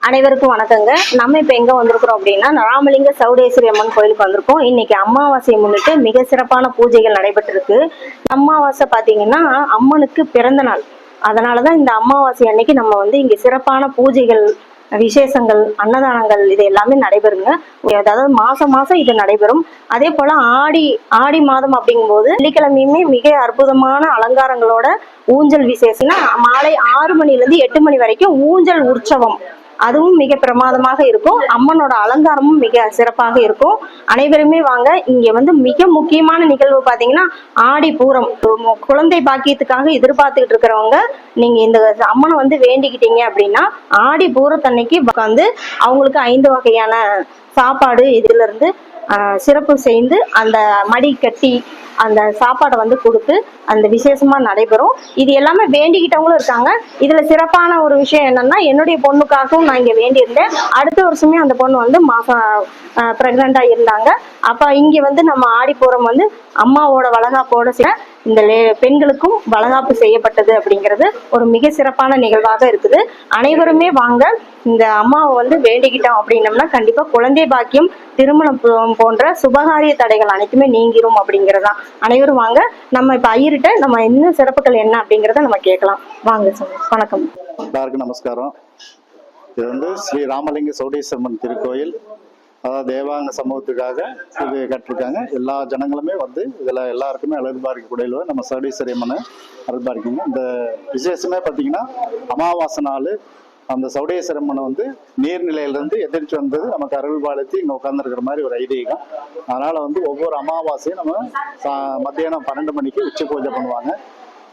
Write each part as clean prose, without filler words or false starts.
அனைவருக்கும் வணக்கங்க. நம்ம இப்ப எங்க வந்திருக்கிறோம் அப்படின்னா ராமலிங்க சௌடேஸ்வரி அம்மன் கோயிலுக்கு வந்திருக்கோம். இன்னைக்கு அமாவாசையை முன்னிட்டு மிக சிறப்பான பூஜைகள் நடைபெற்று இருக்கு. அமாவாசை பாத்தீங்கன்னா அம்மனுக்கு பிறந்த நாள். அதனாலதான் இந்த அமாவாசை அன்னைக்கு நம்ம இங்க சிறப்பான பூஜைகள், விசேஷங்கள், அன்னதானங்கள் இது எல்லாமே நடைபெறுங்க. அதாவது மாசம் மாசம் இது நடைபெறும். அதே போல ஆடி ஆடி மாதம் அப்படிங்கும்போது வெள்ளிக்கிழமையுமே மிக அற்புதமான அலங்காரங்களோட ஊஞ்சல் விசேஷம். மாலை 6 மணில இருந்து 8 மணி வரைக்கும் ஊஞ்சல் உற்சவம், அதுவும் மிக பிரமாதமாக இருக்கும். அம்மனோட அலங்காரமும் மிக சிறப்பாக இருக்கும். அனைவருமே வாங்க. இங்க மிக முக்கியமான நிகழ்வு பாத்தீங்கன்னா ஆடி பூரம். குழந்தை பாக்கியத்துக்காக எதிர்பார்த்துக்கிட்டு இருக்கிறவங்க நீங்க இந்த அம்மனை வேண்டிக்கிட்டீங்க அப்படின்னா ஆடி பூரத்தன்னைக்கு அவங்களுக்கு 5 வகையான சாப்பாடு இதுல இருந்து சிறப்பு செய்து அந்த மடி கட்டி அந்த சாப்பாடை கொடுத்து அந்த விசேஷமா நடைபெறும். இது எல்லாமே வேண்டிக்கிட்டவங்களும் இருக்காங்க. இதுல சிறப்பான ஒரு விஷயம் என்னன்னா, என்னுடைய பொண்ணுக்காகவும் நான் இங்க வேண்டியிருந்தேன். அடுத்த வருஷமே அந்த பொண்ணு மாசம் பிரெக்னண்டா இருந்தாங்க. அப்ப இங்க நம்ம ஆடிப்பூரம் அம்மாவோட வளகாப்போட இந்த பெண்களுக்கும் வளகாப்பு செய்யப்பட்டது அப்படிங்கிறது ஒரு மிக சிறப்பான நிகழ்வாக இருக்குது. அனைவருமே வாங்க. இந்த அம்மாவை வேண்டிக்கிட்டோம் அப்படின்னம்னா கண்டிப்பா குழந்தை பாக்கியம், திருமணம் போன்ற சுபகாரிய தடைகள் அனைத்துமே நீங்கிரும் அப்படிங்கறதான். அனைவரும் வாங்க. நம்ம இப்ப ஐயர்கிட்ட நம்ம இன்னும் சிறப்புகள் என்ன அப்படிங்கறத நம்ம கேட்கலாம். வாங்க சார். வணக்கம். எல்லாருக்கும் நமஸ்காரம். இது ஸ்ரீ ராமலிங்க சௌடேஸ்வரம்மன் திருக்கோயில். அதாவது தேவாங்க சமூகத்துக்காக இது கட்டிருக்காங்க. எல்லா ஜனங்களுமே இதுல எல்லாருக்குமே அருள்பாரிக்கக்கூடிய நம்ம சௌடேஸ்வரி அம்மனை அருள்பாரிக்கணும். இந்த விசேஷமே பார்த்தீங்கன்னா அமாவாசை நாள் அந்த சௌடேஸ்வரி அம்மனை நீர்நிலையிலிருந்து எதிர்த்து வந்தது நமக்கு அருள்பாலித்து இங்கே உட்கார்ந்துருக்கிற மாதிரி ஒரு ஐதீகம். அதனால ஒவ்வொரு அமாவாசையும் நம்ம மத்தியானம் 12 மணிக்கு உச்சி பூஜை பண்ணுவாங்க.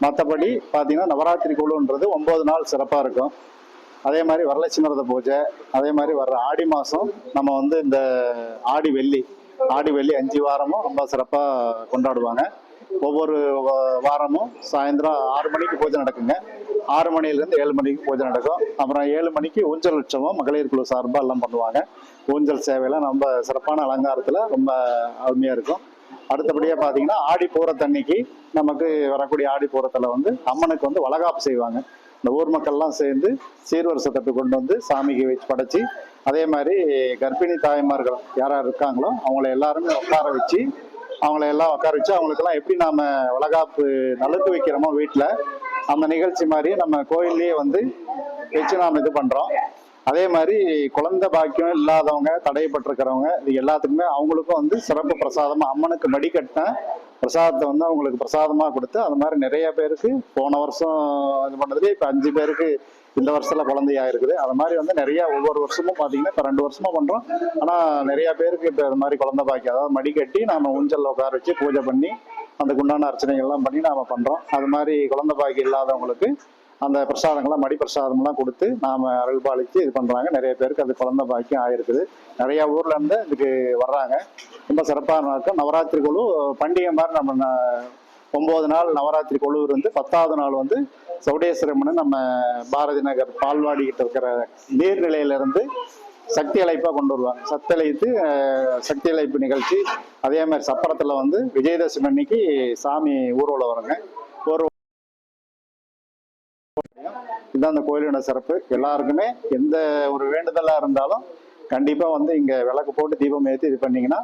மற்றபடி பார்த்தீங்கன்னா நவராத்திரி குழுன்றது 9 நாள் சிறப்பாக இருக்கும். அதே மாதிரி வரலட்சுமி விரத பூஜை, அதே மாதிரி வர்ற ஆடி மாதம் நம்ம இந்த ஆடி வெள்ளி 5 வாரமும் ரொம்ப சிறப்பாக கொண்டாடுவாங்க. ஒவ்வொரு வாரமும் சாயந்தரம் 6 மணிக்கு பூஜை நடக்குங்க. 6 மணிலேருந்து 7 மணிக்கு பூஜை நடக்கும். அப்புறம் 7 மணிக்கு ஊஞ்சல் உற்சவம் மகளிர் குழு சார்பாக எல்லாம் பண்ணுவாங்க. ஊஞ்சல் சேவையெல்லாம் ரொம்ப சிறப்பான அலங்காரத்தில் ரொம்ப அருமையாக இருக்கும். அடுத்தபடியாக பார்த்தீங்கன்னா ஆடி பூரத்தன்னைக்கு நமக்கு வரக்கூடிய ஆடி பூரத்தில் அம்மனுக்கு வளகாப்பு செய்வாங்க. இந்த ஊர் மக்கள்லாம் சேர்ந்து சீர்வரிசை தட்டு கொண்டு சாமிக்கு வச்சு படைச்சி, அதே மாதிரி கர்ப்பிணி தாய்மார்கள் யார் யார் இருக்காங்களோ அவங்கள எல்லாருமே உட்கார வச்சு அவங்களுக்கெல்லாம் எப்படி நாம வளகாப்பு நலுங்கு வைக்கிறோமோ வீட்டில் அந்த நிகழ்ச்சி மாதிரி நம்ம கோயில்லையே வச்சு நாம் இது பண்றோம். அதே மாதிரி குழந்தை பாக்கியம் இல்லாதவங்க, தடைப்பட்டிருக்கிறவங்க, இது எல்லாத்துக்குமே அவங்களுக்கும் சிறப்பு பிரசாதமா அம்மனுக்கு மடிக்கட்டின பிரசாதத்தை அவங்களுக்கு பிரசாதமா கொடுத்து அது மாதிரி நிறைய பேருக்கு போன வருஷம் இது பண்ணதுலேயே இப்போ 5 பேருக்கு இந்த வருஷத்துல குழந்தையா இருக்குது. அது மாதிரி நிறைய ஒவ்வொரு வருஷமும் பார்த்தீங்கன்னா இப்போ 2 வருஷமா பண்றோம். ஆனா நிறைய பேருக்கு இப்போ அது மாதிரி குழந்தை பாக்கியம், அதாவது மடிக்கட்டி நாம ஊஞ்சல் உட்கார வச்சு பூஜை பண்ணி அந்த குண்டான அர்ச்சனைகள்லாம் பண்ணி நாம பண்றோம். அது மாதிரி குழந்தை பாக்கியம் இல்லாதவங்களுக்கு அந்த பிரசாதங்கள்லாம் மடி பிரசாதம்லாம் கொடுத்து நாம அருள்பாலிச்சு இது பண்றாங்க. நிறைய பேருக்கு அது குழந்தை பாக்கியம் ஆயிருக்குது. நிறைய ஊர்ல இருந்து இதுக்கு வர்றாங்க. ரொம்ப சிறப்பான இருக்கும். நவராத்திரி குழு பண்டிகை மாதிரி நம்ம 9 நாள் நவராத்திரி குழு இருந்து 10வது நாள் சௌடேஸ்வரி அம்மன் நம்ம பாரதி நகர் பால்வாடி கிட்ட இருக்கிற நீர்நிலையில இருந்து சக்தி அழைப்பா கொண்டு வருவாங்க. சக்தி அழைப்பு நிகழ்ச்சி. அதே மாதிரி சப்பரத்துல விஜயதசமி அன்னைக்கு சாமி ஊர்வலம் வருங்க. இதுதான் அந்த கோயிலோட சிறப்பு. எல்லாருக்குமே எந்த ஒரு வேண்டுதலா இருந்தாலும் கண்டிப்பா இங்க விளக்கு போட்டு தீபம் ஏற்றி இது பண்ணீங்கன்னா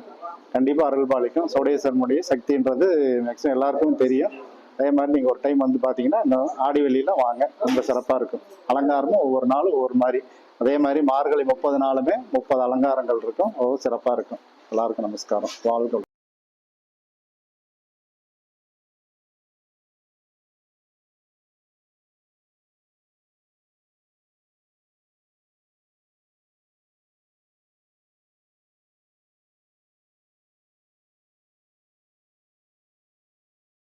கண்டிப்பா அருள் பாலிக்கும். சௌடேஸ்வரனுடைய சக்தின்றது மேக்சிமம் எல்லாருக்கும் தெரியும். அதே மாதிரி நீங்க ஒரு டைம் பாத்தீங்கன்னா இந்த ஆடி வெள்ளியில வாங்க, ரொம்ப சிறப்பா இருக்கும். அலங்காரமும் ஒவ்வொரு நாளும் ஒவ்வொரு மாதிரி. அதே மாதிரி மார்கழி 30 நாளுமே 30 அலங்காரங்கள் இருக்கும். சிறப்பா இருக்கும். எல்லாருக்கும் நமஸ்காரம். வாழ்க.